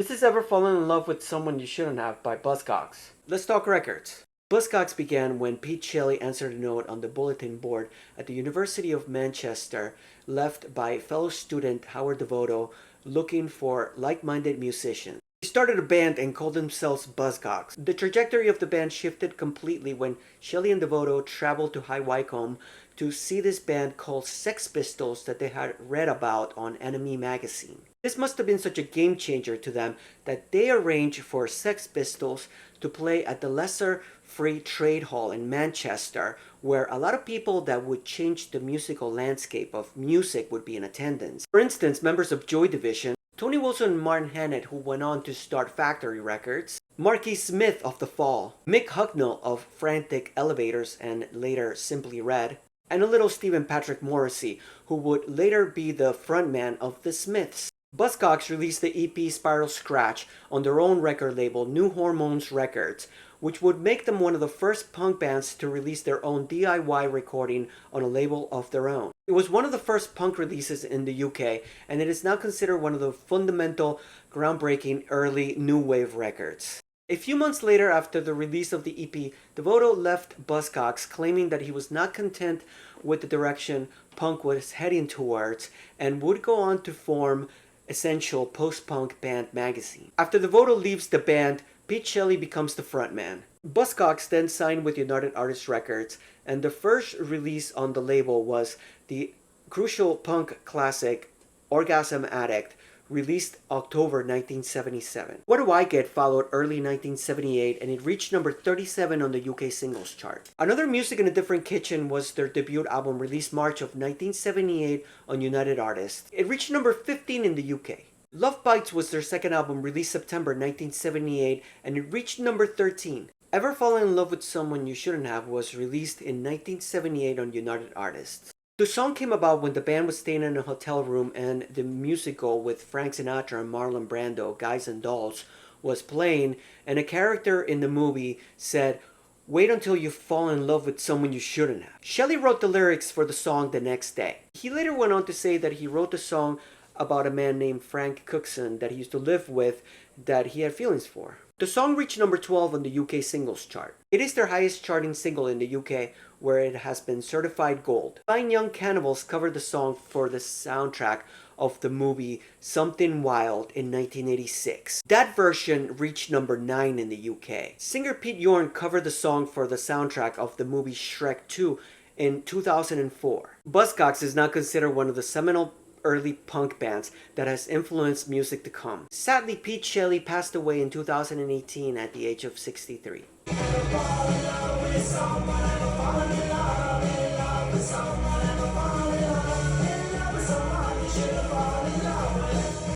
This is Ever Fallen in Love with Someone You Shouldn't Have by BUZZCOCKS. Let's talk records. BUZZCOCKS began when Pete Shelley answered a note on the bulletin board at the University of Manchester left by fellow student Howard Devoto looking for like-minded musicians. They started a band and called themselves BUZZCOCKS. The trajectory of the band shifted completely when Shelley and Devoto traveled to High Wycombe to see this band called Sex Pistols that they had read about on Enemy magazine. This must have been such a game changer to them that they arranged for Sex Pistols to play at the Lesser Free Trade Hall in Manchester, where a lot of people that would change the musical landscape of music would be in attendance. For instance, members of Joy Division, Tony Wilson and Martin Hannett, who went on to start Factory Records, Marky Smith of The Fall, Mick Hucknall of Frantic Elevators and later Simply Red, and a little Stephen Patrick Morrissey, who would later be the frontman of The Smiths. BUZZCOCKS released the EP Spiral Scratch on their own record label, New Hormones Records, which would make them one of the first punk bands to release their own DIY recording on a label of their own. It was one of the first punk releases in the UK, and it is now considered one of the fundamental, groundbreaking early new wave records. A few months later, after the release of the EP, Devoto left BUZZCOCKS, claiming that he was not content with the direction punk was heading towards and would go on to form Essential post-punk band magazine. After Devoto leaves the band, Pete Shelley becomes the frontman. BUZZCOCKS then signed with United Artists Records, and the first release on the label was the crucial punk classic Orgasm Addict, released October 1977. What Do I Get followed early 1978, and it reached number 37 on the UK singles chart. Another Music in a Different Kitchen was their debut album, released March of 1978 on United Artists. It reached number 15 in the UK. Love Bites was their second album, released September 1978, and it reached number 13. Ever Fallen in Love with Someone You Shouldn't Have was released in 1978 on United Artists. The song came about when the band was staying in a hotel room and the musical with Frank Sinatra and Marlon Brando, Guys and Dolls, was playing, and a character in the movie said, "Wait until you fall in love with someone you shouldn't have." Shelley wrote the lyrics for the song the next day. He later went on to say that he wrote the song about a man named Frank Cookson that he used to live with that he had feelings for. The song reached number 12 on the UK singles chart. It is their highest charting single in the UK, where it has been certified gold. Fine Young Cannibals covered the song for the soundtrack of the movie Something Wild in 1986. That version reached number 9 in the UK. Singer Pete Yorn covered the song for the soundtrack of the movie Shrek 2 in 2004. BUZZCOCKS is now considered one of the seminal early punk bands that has influenced music to come. Sadly, Pete Shelley passed away in 2018 at the age of 63.